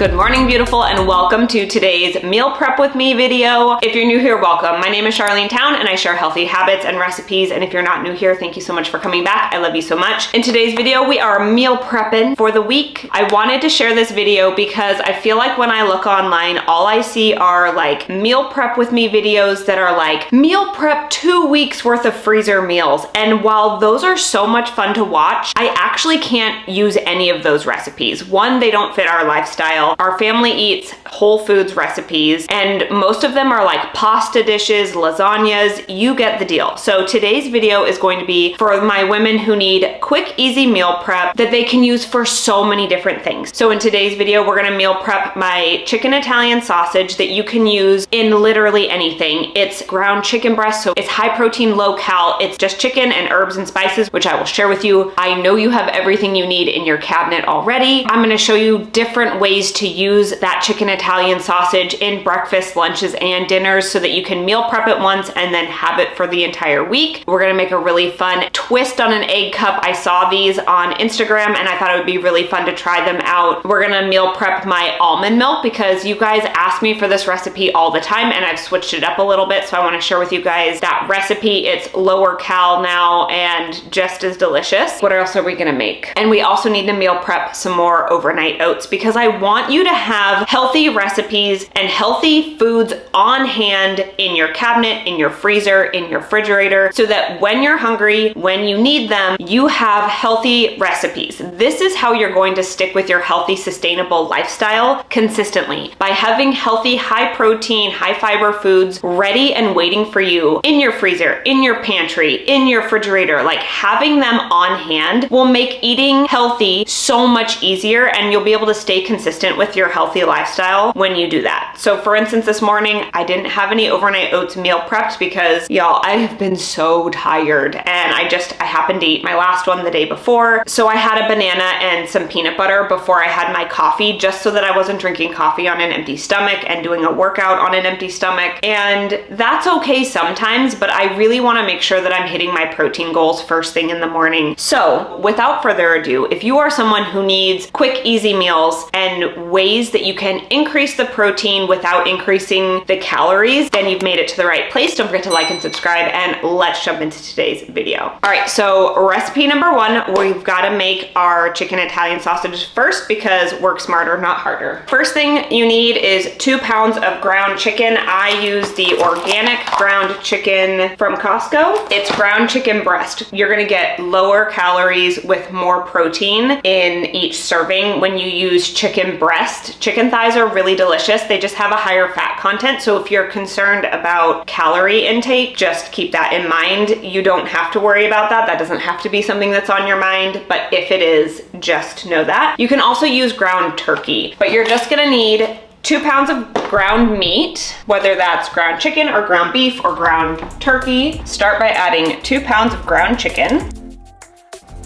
Good morning, beautiful, and welcome to today's meal prep with me video. If you're new here, welcome. My name is Charlene Town and I share healthy habits and recipes. And if you're not new here, thank you so much for coming back. I love you so much. In today's video, we are meal prepping for the week. I wanted to share this video because I feel like when I look online, all I see are like meal prep with me videos that are like meal prep 2 weeks worth of freezer meals. And while those are so much fun to watch, I actually can't use any of those recipes. One, they don't fit our lifestyle. Our family eats whole foods recipes, and most of them are like pasta dishes, lasagnas, you get the deal. So today's video is going to be for my women who need quick, easy meal prep that they can use for so many different things. So in today's video, we're gonna meal prep my chicken Italian sausage that you can use in literally anything. It's ground chicken breast, so it's high protein, low cal. It's just chicken and herbs and spices, which I will share with you. I know you have everything you need in your cabinet already. I'm gonna show you different ways to use that chicken Italian sausage in breakfast, lunches, and dinners so that you can meal prep it once and then have it for the entire week. We're gonna make a really fun twist on an egg cup. I saw these on Instagram and I thought it would be really fun to try them out. We're gonna meal prep my almond milk because you guys ask me for this recipe all the time and I've switched it up a little bit, so I wanna share with you guys that recipe. It's lower cal now and just as delicious. What else are we gonna make? And we also need to meal prep some more overnight oats because I want you to have healthy recipes and healthy foods on hand in your cabinet, in your freezer, in your refrigerator, so that when you're hungry, when you need them, you have healthy recipes. This is how you're going to stick with your healthy, sustainable lifestyle consistently, by having healthy, high protein, high fiber foods ready and waiting for you in your freezer, in your pantry, in your refrigerator. Like having them on hand will make eating healthy so much easier, and you'll be able to stay consistent with your healthy lifestyle when you do that. So for instance, this morning, I didn't have any overnight oats meal prepped because y'all, I have been so tired and I happened to eat my last one the day before. So I had a banana and some peanut butter before I had my coffee, just so that I wasn't drinking coffee on an empty stomach and doing a workout on an empty stomach. And that's okay sometimes, but I really want to make sure that I'm hitting my protein goals first thing in the morning. So without further ado, if you are someone who needs quick, easy meals and ways that you can increase the protein without increasing the calories, then you've made it to the right place. Don't forget to like and subscribe, and let's jump into today's video. All right, so recipe number one, we've got to make our chicken Italian sausage first because work smarter, not harder. First thing you need is 2 pounds of ground chicken. I use the organic ground chicken from Costco. It's ground chicken breast. You're gonna get lower calories with more protein in each serving when you use chicken breast. Chicken thighs are really delicious. They just have a higher fat content. So if you're concerned about calorie intake, just keep that in mind. You don't have to worry about that. That doesn't have to be something that's on your mind, but if it is, just know that. You can also use ground turkey, but you're just gonna need 2 pounds of ground meat, whether that's ground chicken or ground beef or ground turkey. Start by adding 2 pounds of ground chicken,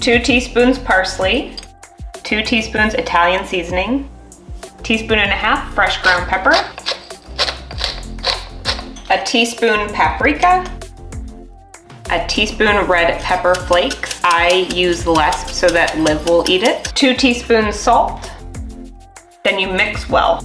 2 teaspoons parsley, 2 teaspoons Italian seasoning, 1.5 teaspoons fresh ground pepper, 1 teaspoon paprika, 1 teaspoon red pepper flakes. I use less so that Liv will eat it. 2 teaspoons salt. Then you mix well.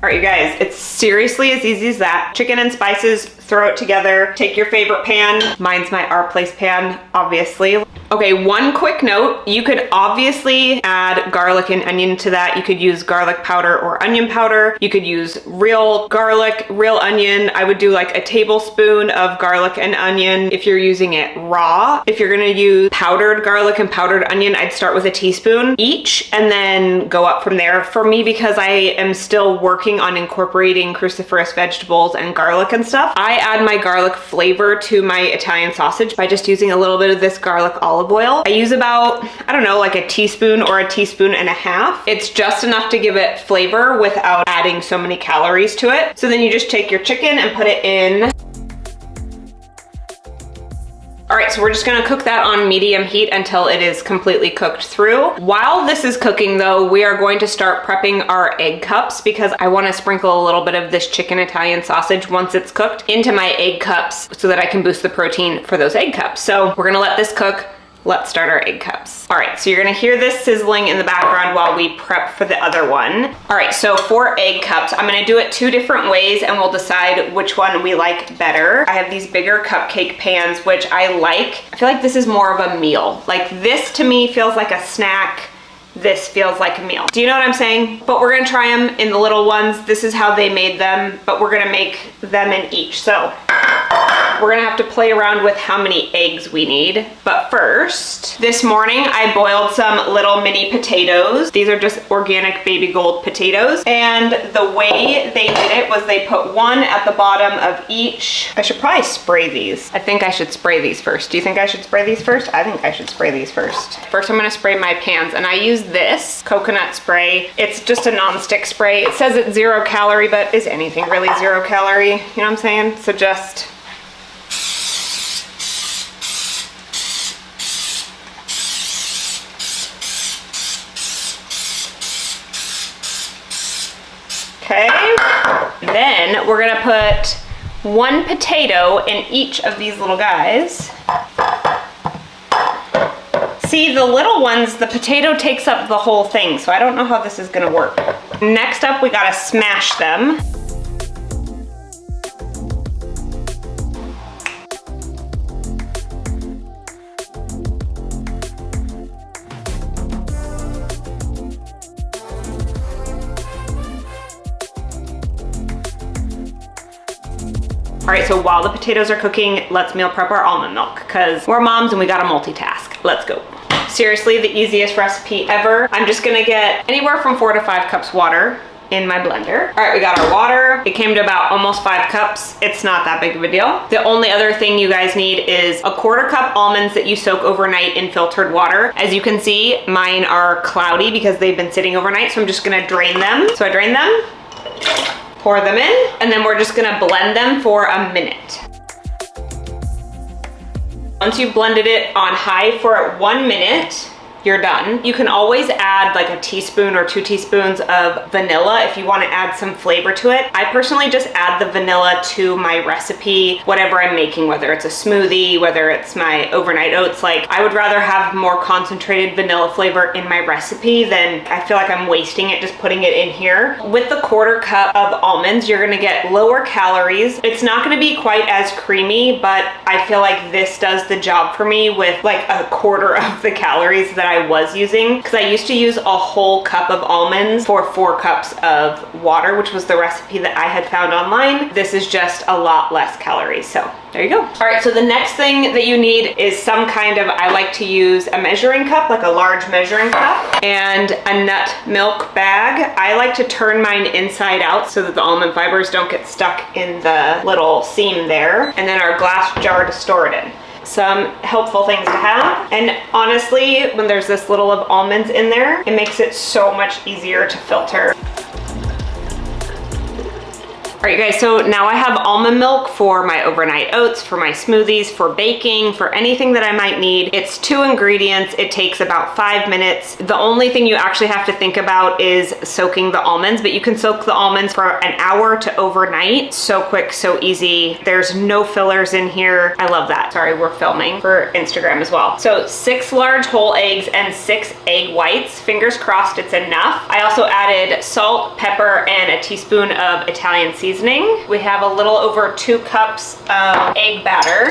All right, you guys, it's seriously as easy as that. Chicken and spices, throw it together. Take your favorite pan. Mine's my Our Place pan, obviously. Okay, one quick note, you could obviously add garlic and onion to that. You could use garlic powder or onion powder. You could use real garlic, real onion. I would do like a tablespoon of garlic and onion if you're using it raw. If you're gonna use powdered garlic and powdered onion, I'd start with a teaspoon each and then go up from there. For me, because I am still working on incorporating cruciferous vegetables and garlic and stuff, I add my garlic flavor to my Italian sausage by just using a little bit of this garlic olive oil. I use about, I don't know, like a teaspoon or 1.5 teaspoons. It's just enough to give it flavor without adding so many calories to it. So then you just take your chicken and put it in. All right, so we're just gonna cook that on medium heat until it is completely cooked through. While this is cooking though, we are going to start prepping our egg cups because I wanna sprinkle a little bit of this chicken Italian sausage once it's cooked into my egg cups so that I can boost the protein for those egg cups. So we're gonna let this cook let's start our egg cups. All right, so you're gonna hear this sizzling in the background while we prep for the other one. All right, so for egg cups, I'm gonna do it 2 different ways and we'll decide which one we like better. I have these bigger cupcake pans, which I like. I feel like this is more of a meal. Like this to me feels like a snack. This feels like a meal. Do you know what I'm saying? But we're gonna try them in the little ones. This is how they made them, but we're gonna make them in each. So we're gonna have to play around with how many eggs we need. But first, this morning I boiled some little mini potatoes. These are just organic baby gold potatoes. And the way they did it was they put one at the bottom of each. I should probably spray these. I think I should spray these first. Do you think I should spray these first? I think I should spray these first. First I'm gonna spray my pans, and I use this coconut spray. It's just a non-stick spray. It says it's 0 calorie, but is anything really 0 calorie? You know what I'm saying? So just okay. Then we're gonna put 1 potato in each of these little guys. See, the little ones, the potato takes up the whole thing, so I don't know how this is gonna work. Next up, we gotta smash them. All right, so while the potatoes are cooking, let's meal prep our almond milk because we're moms and we gotta multitask. Let's go. Seriously, the easiest recipe ever. I'm just gonna get anywhere from 4 to 5 cups water in my blender. All right, we got our water. It came to about almost 5 cups. It's not that big of a deal. The only other thing you guys need is a 1/4 cup almonds that you soak overnight in filtered water. As you can see, mine are cloudy because they've been sitting overnight, so I'm just gonna drain them. So I drain them, pour them in, and then we're just gonna blend them for a minute. Once you've blended it on high for 1 minute, you're done. You can always add like a teaspoon or 2 teaspoons of vanilla if you want to add some flavor to it. I personally just add the vanilla to my recipe, whatever I'm making, whether it's a smoothie, whether it's my overnight oats. Like, I would rather have more concentrated vanilla flavor in my recipe than I feel like I'm wasting it just putting it in here. With the 1/4 cup of almonds, you're gonna get lower calories. It's not gonna be quite as creamy, but I feel like this does the job for me with like a 1/4 of the calories that I was using, because I used to use a whole cup of almonds for 4 cups of water, which was the recipe that I had found online. This is just a lot less calories, so there you go. All right, so the next thing that you need is some kind of, I like to use a measuring cup, like a large measuring cup, and a nut milk bag. I like to turn mine inside out so that the almond fibers don't get stuck in the little seam there, and then our glass jar to store it in. Some helpful things to have. And honestly, when there's this little of almonds in there, it makes it so much easier to filter. All right, guys, so now I have almond milk for my overnight oats, for my smoothies, for baking, for anything that I might need. It's 2 ingredients. It takes about 5 minutes. The only thing you actually have to think about is soaking the almonds, but you can soak the almonds for an hour to overnight. So quick, so easy. There's no fillers in here. I love that. Sorry, we're filming for Instagram as well. So 6 large whole eggs and 6 egg whites. Fingers crossed it's enough. I also added salt, pepper, and a teaspoon of Italian seasoning. We have a little over 2 cups of egg batter.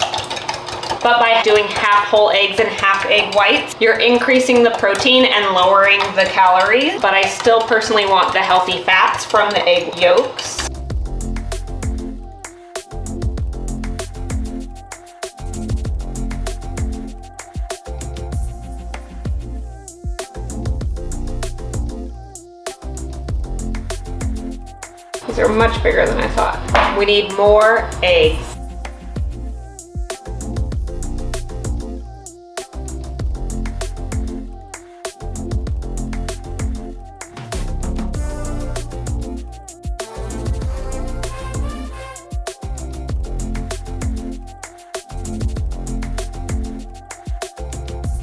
But by doing half whole eggs and half egg whites, you're increasing the protein and lowering the calories. But I still personally want the healthy fats from the egg yolks. These are much bigger than I thought. We need more eggs.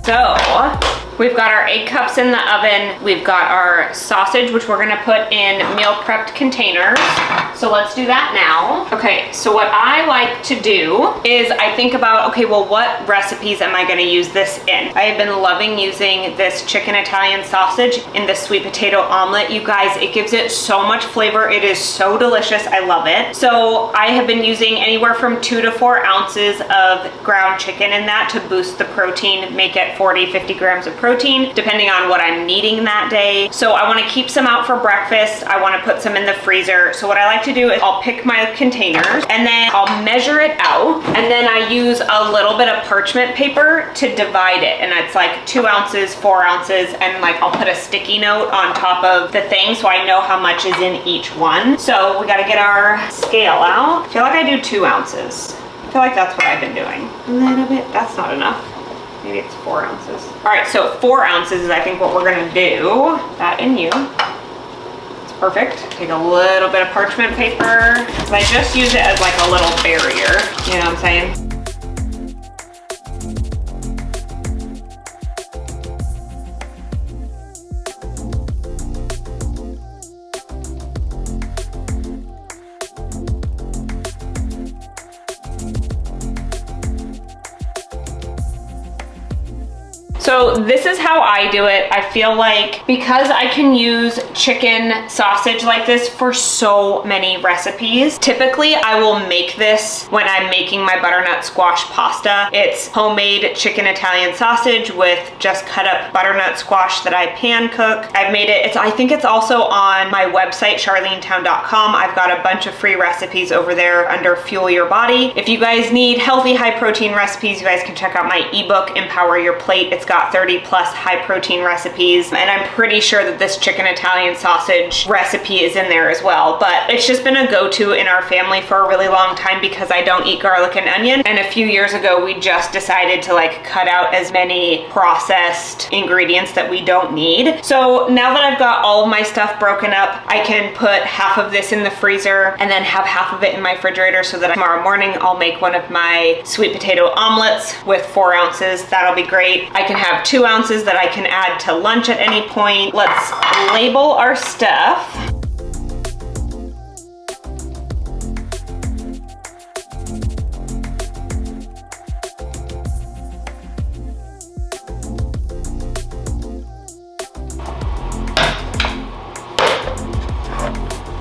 So We've got our egg cups in the oven. We've got our sausage, which we're gonna put in meal prepped containers. So let's do that now. Okay, so what I like to do is I think about, okay, well, what recipes am I gonna use this in? I have been loving using this chicken Italian sausage in the sweet potato omelet. You guys, it gives it so much flavor. It is so delicious. I love it. So I have been using anywhere from 2 to 4 ounces of ground chicken in that to boost the protein, make it 40, 50 grams of protein, depending on what I'm needing that day. So I wanna keep some out for breakfast. I wanna put some in the freezer. So what I like to do is I'll pick my containers and then I'll measure it out. And then I use a little bit of parchment paper to divide it. And it's like 2 ounces, 4 ounces. And like I'll put a sticky note on top of the thing so I know how much is in each one. So we gotta get our scale out. I feel like I do 2 ounces. I feel like that's what I've been doing. A little bit, that's not enough. Maybe it's 4 ounces. All right, so 4 ounces is I think what we're gonna do. That in you. It's perfect. Take a little bit of parchment paper. I just use it as like a little barrier. You know what I'm saying? So this is how I do it. I feel like because I can use chicken sausage like this for so many recipes, typically I will make this when I'm making my butternut squash pasta. It's homemade chicken Italian sausage with just cut up butternut squash that I pan cook. I've made it, I think it's also on my website, charlenetown.com. I've got a bunch of free recipes over there under Fuel Your Body. If you guys need healthy, high protein recipes, you guys can check out my ebook, Empower Your Plate. It's got 30 plus high protein recipes, and I'm pretty sure that this chicken Italian sausage recipe is in there as well. But it's just been a go-to in our family for a really long time because I don't eat garlic and onion. And a few years ago, we just decided to like cut out as many processed ingredients that we don't need. So now that I've got all of my stuff broken up, I can put half of this in the freezer and then have half of it in my refrigerator so that tomorrow morning I'll make one of my sweet potato omelets with 4 ounces. That'll be great. I can have 2 ounces that I can add to lunch at any point. Let's label our stuff.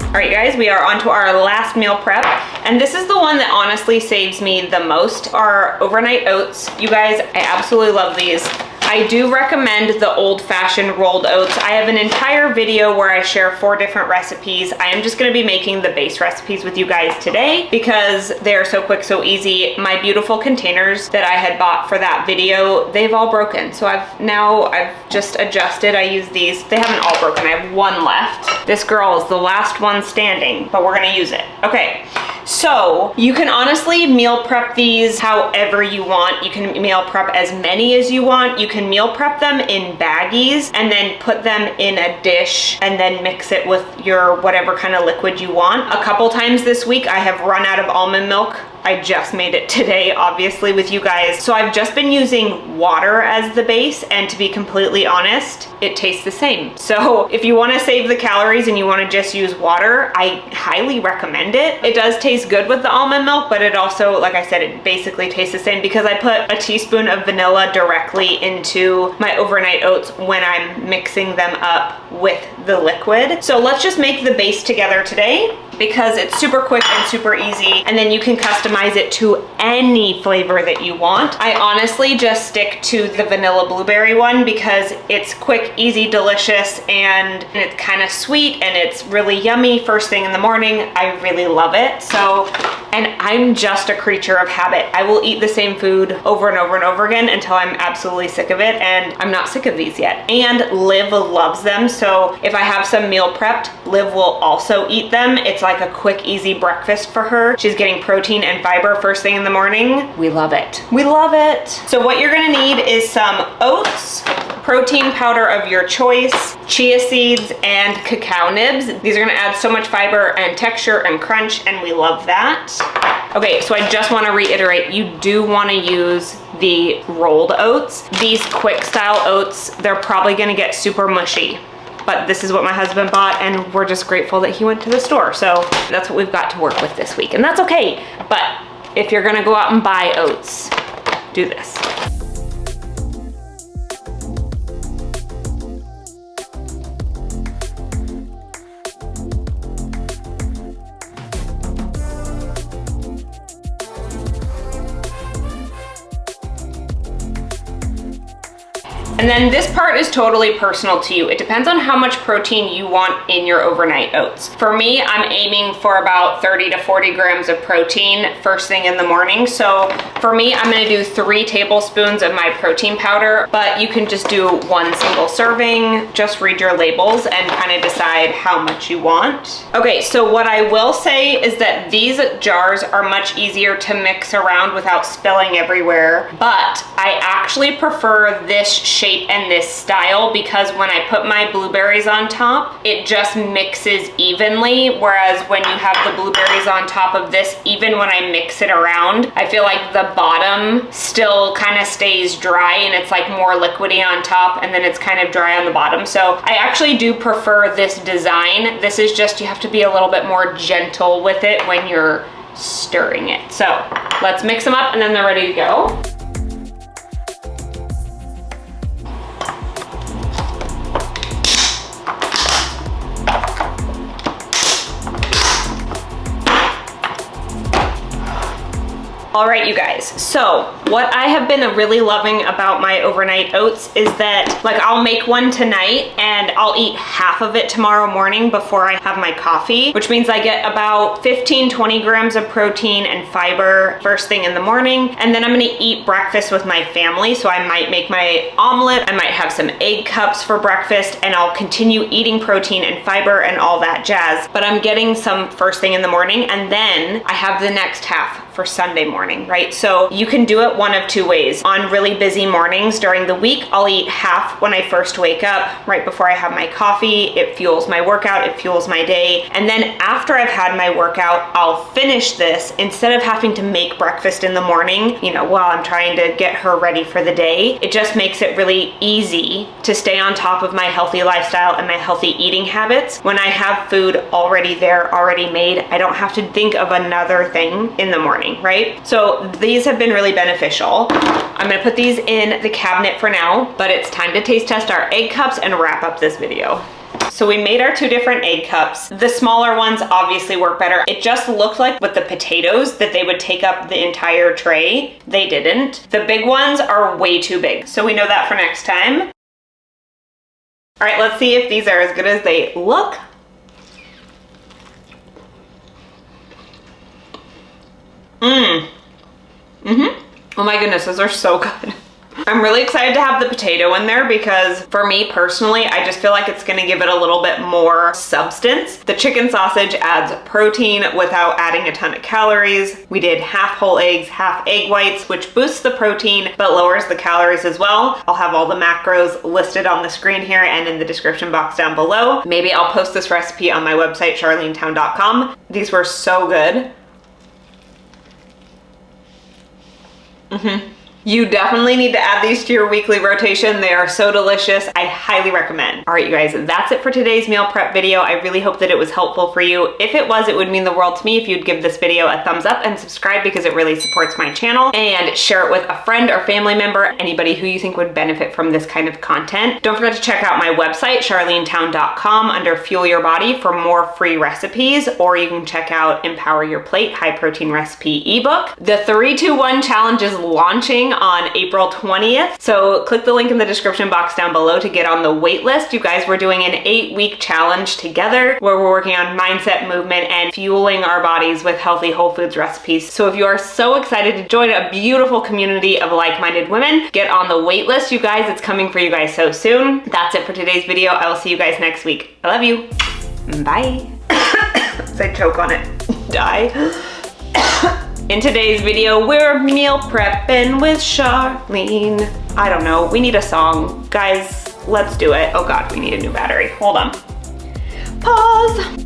All right, guys, we are on to our last meal prep. And this is the one that honestly saves me the most, our overnight oats. You guys, I absolutely love these. I do recommend the old-fashioned rolled oats. I have an entire video where I share 4 different recipes. I am just gonna be making the base recipes with you guys today because they're so quick, so easy. My beautiful containers that I had bought for that video, they've all broken. So I've just adjusted. I use these. They haven't all broken. I have 1 left. This girl is the last one standing, but we're gonna use it. Okay. So you can honestly meal prep these however you want. You can meal prep as many as you want. You can meal prep them in baggies and then put them in a dish and then mix it with your whatever kind of liquid you want. A couple times this week I have run out of almond milk. I just made it today, obviously, with you guys. So I've just been using water as the base, and to be completely honest, it tastes the same. So if you wanna save the calories and you wanna just use water, I highly recommend it. It does taste good with the almond milk, but it also, like I said, it basically tastes the same because I put a teaspoon of vanilla directly into my overnight oats when I'm mixing them up with the liquid. So let's just make the base together today because it's super quick and super easy, and then you can customize it to any flavor that you want. I honestly just stick to the vanilla blueberry one because it's quick, easy, delicious, and it's kind of sweet and it's really yummy first thing in the morning. I really love it. So, and I'm just a creature of habit. I will eat the same food over and over and over again until I'm absolutely sick of it, and I'm not sick of these yet. And Liv loves them, so if I have some meal prepped, Liv will also eat them. It's like a quick, easy breakfast for her. She's getting protein and fiber first thing in the morning. We love it. We love it. So what you're gonna need is some oats, protein powder of your choice, chia seeds, and cacao nibs. These are gonna add so much fiber and texture and crunch, and we love that. Okay, so I just wanna reiterate, you do wanna use the rolled oats. These quick style oats, they're probably gonna get super mushy. But this is what my husband bought, and we're just grateful that he went to the store. So that's what we've got to work with this week, and that's okay. But if you're gonna go out and buy oats, do this. And then this part is totally personal to you. It depends on how much protein you want in your overnight oats. For me, I'm aiming for about 30 to 40 grams of protein first thing in the morning. So for me, I'm gonna do 3 tablespoons of my protein powder, but you can just do 1 single serving. Just read your labels and kind of decide how much you want. Okay, so what I will say is that these jars are much easier to mix around without spilling everywhere, but I actually prefer this shape and this style because when I put my blueberries on top, it just mixes evenly, whereas when you have the blueberries on top of this, even when I mix it around, I feel like the bottom still kind of stays dry and it's like more liquidy on top, and then it's kind of dry on the bottom. So I actually do prefer this design. This is just, you have to be a little bit more gentle with it when you're stirring it. So let's mix them up and then they're ready to go. All right, you guys, so what I have been really loving about my overnight oats is that, like, I'll make one tonight and I'll eat half of it tomorrow morning before I have my coffee, which means I get about 15-20 grams of protein and fiber first thing in the morning. And then I'm gonna eat breakfast with my family, so I might make my omelet, I might have some egg cups for breakfast, and I'll continue eating protein and fiber and all that jazz. But I'm getting some first thing in the morning, and then I have the next half for Sunday morning, right? So you can do it one of 2 ways. On really busy mornings during the week, I'll eat half when I first wake up, right before I have my coffee. It fuels my workout, it fuels my day. And then after I've had my workout, I'll finish this instead of having to make breakfast in the morning, you know, while I'm trying to get her ready for the day. It just makes it really easy to stay on top of my healthy lifestyle and my healthy eating habits. When I have food already there, already made, I don't have to think of another thing in the morning, right? So these have been really beneficial. I'm gonna put these in the cabinet for now, but it's time to taste test our egg cups and wrap up this video. So we made our 2 different egg cups. The smaller ones obviously work better. It just looked like with the potatoes that they would take up the entire tray. They didn't. The big ones are way too big, so we know that for next time. All right, let's see if these are as good as they look. Oh my goodness, those are so good. I'm really excited to have the potato in there because for me personally, I just feel like it's gonna give it a little bit more substance. The chicken sausage adds protein without adding a ton of calories. We did half whole eggs, half egg whites, which boosts the protein but lowers the calories as well. I'll have all the macros listed on the screen here and in the description box down below. Maybe I'll post this recipe on my website, charlenetown.com. These were so good. You definitely need to add these to your weekly rotation. They are so delicious. I highly recommend. All right, you guys, that's it for today's meal prep video. I really hope that it was helpful for you. If it was, it would mean the world to me if you'd give this video a thumbs up and subscribe because it really supports my channel, and share it with a friend or family member, anybody who you think would benefit from this kind of content. Don't forget to check out my website, charlenetown.com, under Fuel Your Body for more free recipes, or you can check out Empower Your Plate High Protein Recipe ebook. The 3-2-1 challenge is launching on April 20th. So click the link in the description box down below to get on the wait list. You guys, we're doing an 8-week challenge together where we're working on mindset, movement, and fueling our bodies with healthy whole foods recipes. So if you are so excited to join a beautiful community of like-minded women, get on the wait list, you guys. It's coming for you guys so soon. That's it for today's video. I will see you guys next week. I love you. Bye. I choke on it. Die. In today's video, we're meal prepping with Charlene. I don't know, we need a song. Guys, let's do it. Oh God, we need a new battery. Hold on. Pause.